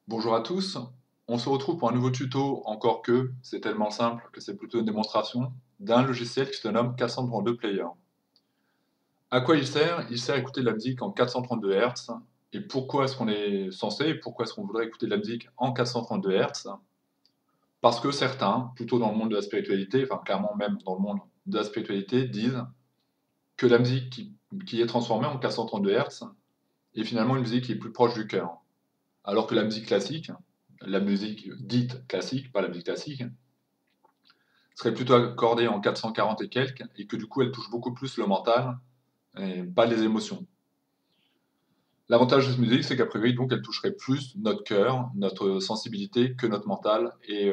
Bonjour à tous, on se retrouve pour un nouveau tuto, encore que c'est tellement simple que c'est plutôt une démonstration, d'un logiciel qui se nomme 432 Player. À quoi il sert? Il sert à écouter de la musique en 432 Hz. Et pourquoi est-ce qu'on est censé, pourquoi est-ce qu'on voudrait écouter de la musique en 432 Hz? Parce que certains, plutôt dans le monde de la spiritualité, enfin clairement même dans le monde de la spiritualité, disent que la musique qui est transformée en 432 Hz est finalement une musique qui est plus proche du cœur. Alors que la musique classique, la musique dite classique, pas la musique classique, serait plutôt accordée en 440 et quelques, et que du coup elle touche beaucoup plus le mental, et pas les émotions. L'avantage de cette musique, c'est qu'a priori, donc, elle toucherait plus notre cœur, notre sensibilité, que notre mental, et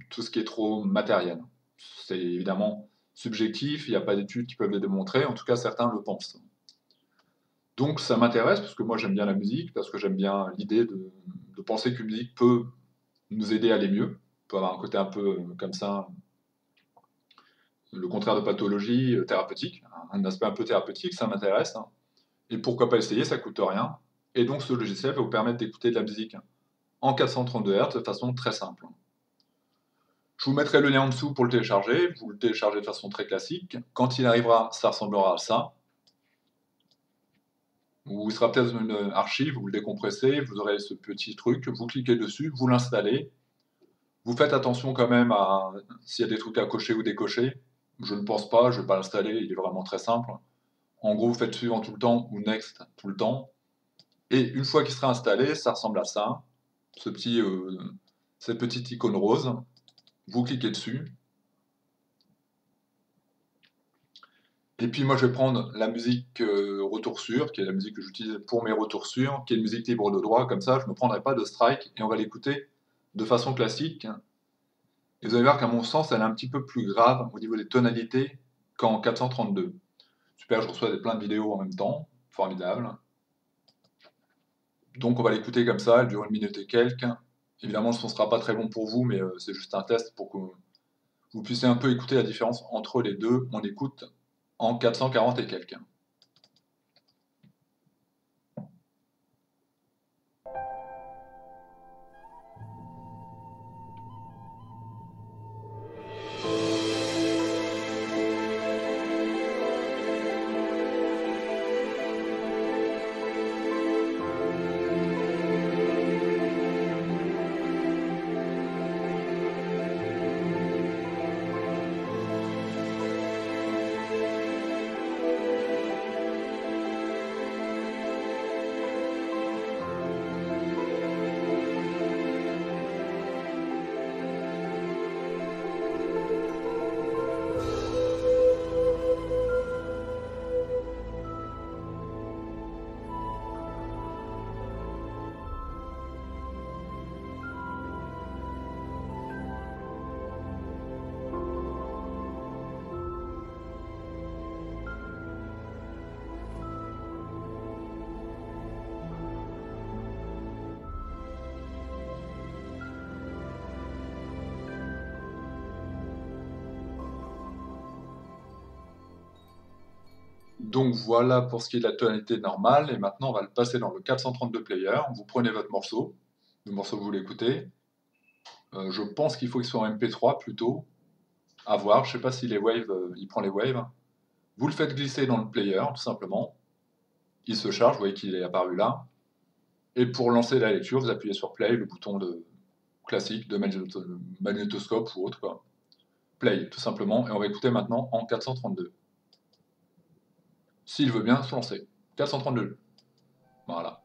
tout ce qui est trop matériel. C'est évidemment subjectif, il n'y a pas d'études qui peuvent le démontrer, en tout cas certains le pensent. Donc ça m'intéresse, parce que moi j'aime bien la musique, parce que j'aime bien l'idée de penser qu'une musique peut nous aider à aller mieux, peut avoir un côté un peu comme ça, le contraire de pathologie thérapeutique, un aspect un peu thérapeutique, ça m'intéresse. Et pourquoi pas essayer, ça coûte rien. Et donc ce logiciel va vous permettre d'écouter de la musique en 432 Hz de façon très simple. Je vous mettrai le lien en dessous pour le télécharger, vous le téléchargez de façon très classique. Quand il arrivera, ça ressemblera à ça. Ou il sera peut-être une archive, vous le décompressez, vous aurez ce petit truc, vous cliquez dessus, vous l'installez. Vous faites attention quand même à s'il y a des trucs à cocher ou décocher. Je ne pense pas, je ne vais pas l'installer, il est vraiment très simple. En gros, vous faites suivant tout le temps ou next tout le temps. Et une fois qu'il sera installé, ça ressemble à ça. Ce petit, cette petite icône rose. Vous cliquez dessus. Et puis moi, je vais prendre la musique retour sûr, qui est la musique que j'utilise pour mes retours sûrs, qui est une musique libre de droit. Comme ça, je ne me prendrai pas de strike et on va l'écouter de façon classique. Et vous allez voir qu'à mon sens, elle est un petit peu plus grave au niveau des tonalités qu'en 432. Super, je reçois plein de vidéos en même temps. Formidable. Donc on va l'écouter comme ça, elle dure 1 minute et quelques. Évidemment, ce ne sera pas très bon pour vous, mais c'est juste un test pour que vous puissiez un peu écouter la différence entre les deux. On écoute en 440 et quelques. Donc voilà pour ce qui est de la tonalité normale, et maintenant on va le passer dans le 432 player. Vous prenez votre morceau, le morceau que vous voulez écouter. Je pense qu'il faut qu'il soit en MP3 plutôt, à voir. Je ne sais pas si les waves, il prend les waves. Vous le faites glisser dans le player, tout simplement. Il se charge, vous voyez qu'il est apparu là. Et pour lancer la lecture, vous appuyez sur play, le bouton classique de magnétoscope ou autre, quoi. Play, tout simplement, et on va écouter maintenant en 432. S'il veut bien se lancer. 432. Voilà.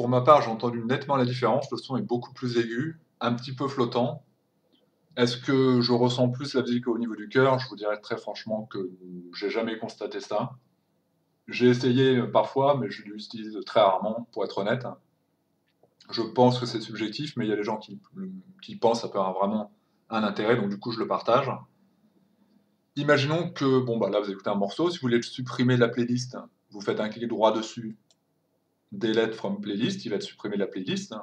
Pour ma part, j'ai entendu nettement la différence. Le son est beaucoup plus aigu, un petit peu flottant. Est-ce que je ressens plus la musique au niveau du cœur? Je vous dirais très franchement que j'ai jamais constaté ça. J'ai essayé parfois, mais je l'utilise très rarement, pour être honnête. Je pense que c'est subjectif, mais il y a des gens qui pensent que ça peut avoir vraiment un intérêt, donc du coup je le partage. Imaginons que, bon bah là vous écoutez un morceau, si vous voulez le supprimer de la playlist, vous faites un clic droit dessus, Delete from playlist, il va te supprimer la playlist.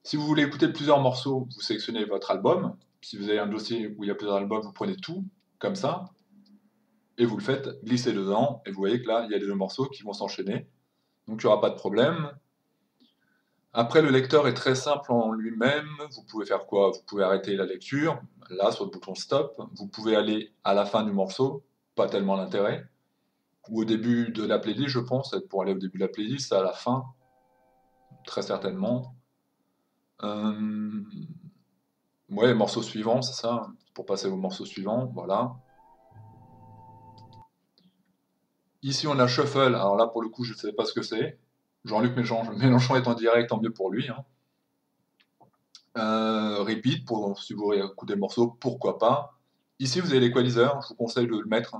Si vous voulez écouter plusieurs morceaux, vous sélectionnez votre album. Si vous avez un dossier où il y a plusieurs albums, vous prenez tout, comme ça, et vous le faites glisser dedans, et vous voyez que là, il y a les deux morceaux qui vont s'enchaîner. Donc il n'y aura pas de problème. Après, le lecteur est très simple en lui-même. Vous pouvez faire quoi? Vous pouvez arrêter la lecture, là, sur le bouton stop. Vous pouvez aller à la fin du morceau, pas tellement l'intérêt. Ou au début de la playlist, je pense. Pour aller au début de la playlist, à la fin, très certainement. Ouais, morceau suivant, c'est ça. Pour passer au morceau suivant, voilà. Ici, on a Shuffle. Alors là, pour le coup, je ne sais pas ce que c'est. Jean-Luc Mélenchon est en direct, tant mieux pour lui, hein. Repeat, si vous écoutez le morceau, pourquoi pas. Ici, vous avez l'équaliseur, je vous conseille de le mettre.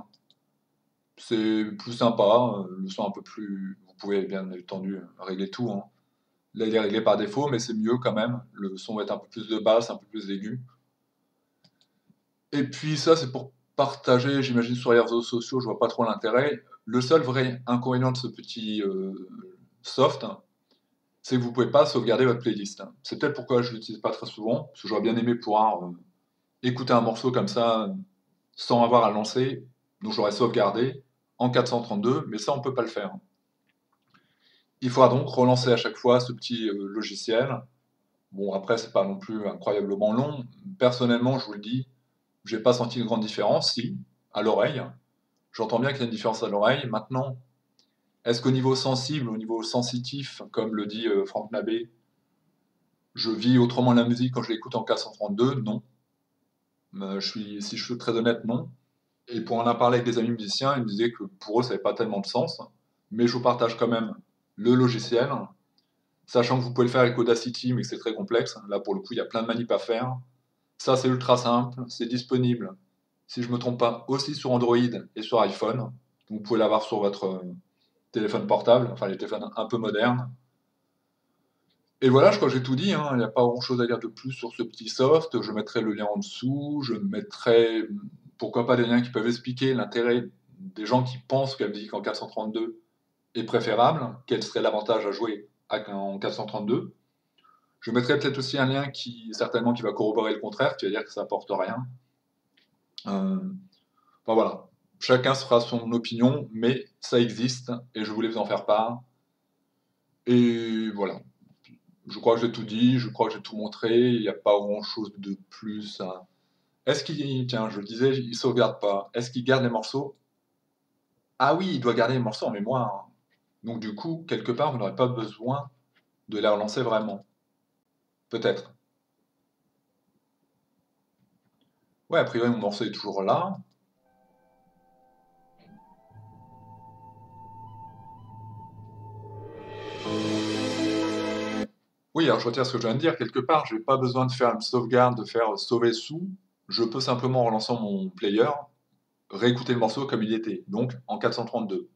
C'est plus sympa, le son un peu plus... Vous pouvez bien entendu régler tout, hein. Là, il est réglé par défaut, mais c'est mieux quand même. Le son va être un peu plus de basse, un peu plus aigu. Et puis ça, c'est pour partager, j'imagine, sur les réseaux sociaux, je vois pas trop l'intérêt. Le seul vrai inconvénient de ce petit soft, c'est que vous pouvez pas sauvegarder votre playlist. C'est peut-être pourquoi je l'utilise pas très souvent, parce que j'aurais bien aimé pouvoir écouter un morceau comme ça sans avoir à lancer, donc j'aurais sauvegardé en 432, mais ça on peut pas le faire. Il faudra donc relancer à chaque fois ce petit logiciel. Bon, après c'est pas non plus incroyablement long. Personnellement, je vous le dis, j'ai pas senti une grande différence, si, à l'oreille. J'entends bien qu'il y a une différence à l'oreille. Maintenant, est-ce qu'au niveau sensible, au niveau sensitif, comme le dit Franck Nabé, je vis autrement la musique quand je l'écoute en 432? Non. Si je suis très honnête, non. Et pour en avoir parlé avec des amis musiciens, ils me disaient que pour eux, ça n'avait pas tellement de sens. Mais je vous partage quand même le logiciel, sachant que vous pouvez le faire avec Audacity, mais que c'est très complexe. Là, pour le coup, il y a plein de manips à faire. Ça, c'est ultra simple. C'est disponible, si je ne me trompe pas, aussi sur Android et sur iPhone. Vous pouvez l'avoir sur votre téléphone portable, enfin les téléphones un peu modernes. Et voilà, je crois que j'ai tout dit, hein. Il n'y a pas grand-chose à dire de plus sur ce petit soft. Je mettrai le lien en dessous. Je mettrai, pourquoi pas, des liens qui peuvent expliquer l'intérêt des gens qui pensent que la musique en 432 est préférable. Quel serait l'avantage à jouer en 432? Je mettrai peut-être aussi un lien certainement, qui va corroborer le contraire, qui va dire que ça apporte rien. Enfin voilà, chacun se fera son opinion, mais ça existe et je voulais vous en faire part. Et voilà. Je crois que j'ai tout dit, je crois que j'ai tout montré, il n'y a pas grand-chose de plus à... Est-ce qu'il... Tiens, je le disais, il sauvegarde pas. Est-ce qu'il garde les morceaux? Ah oui, il doit garder les morceaux en mémoire, hein. Donc du coup, quelque part, vous n'aurez pas besoin de les relancer vraiment. Peut-être. Ouais, a priori, mon morceau est toujours là. Oui, alors je retire ce que je viens de dire. Quelque part, je n'ai pas besoin de faire une sauvegarde, de faire sauver sous. Je peux simplement, en relançant mon player, réécouter le morceau comme il était, donc en 432.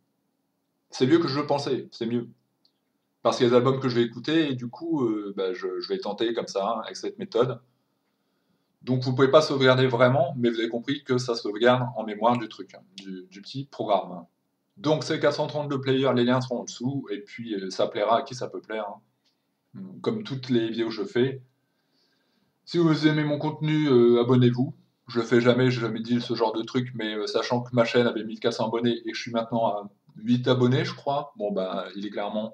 C'est mieux que je le pensais, c'est mieux. Parce qu'il y a des albums que je vais écouter et du coup, bah, je vais tenter comme ça, avec cette méthode. Donc vous ne pouvez pas sauvegarder vraiment, mais vous avez compris que ça sauvegarde en mémoire du truc, hein, du petit programme. Donc c'est 432 players, les liens seront en dessous, et puis ça plaira à qui ça peut plaire, hein. Comme toutes les vidéos que je fais. Si vous aimez mon contenu, abonnez-vous. Je le fais jamais, j'ai jamais dit ce genre de truc, mais sachant que ma chaîne avait 1400 abonnés et que je suis maintenant à 8 abonnés, je crois, bon bah il est clairement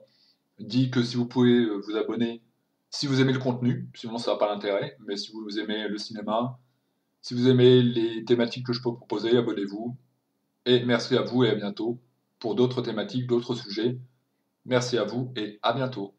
dit que si vous pouvez vous abonner, si vous aimez le contenu, sinon ça n'a pas d'intérêt, mais si vous aimez le cinéma, si vous aimez les thématiques que je peux proposer, abonnez-vous. Et merci à vous et à bientôt pour d'autres thématiques, d'autres sujets. Merci à vous et à bientôt.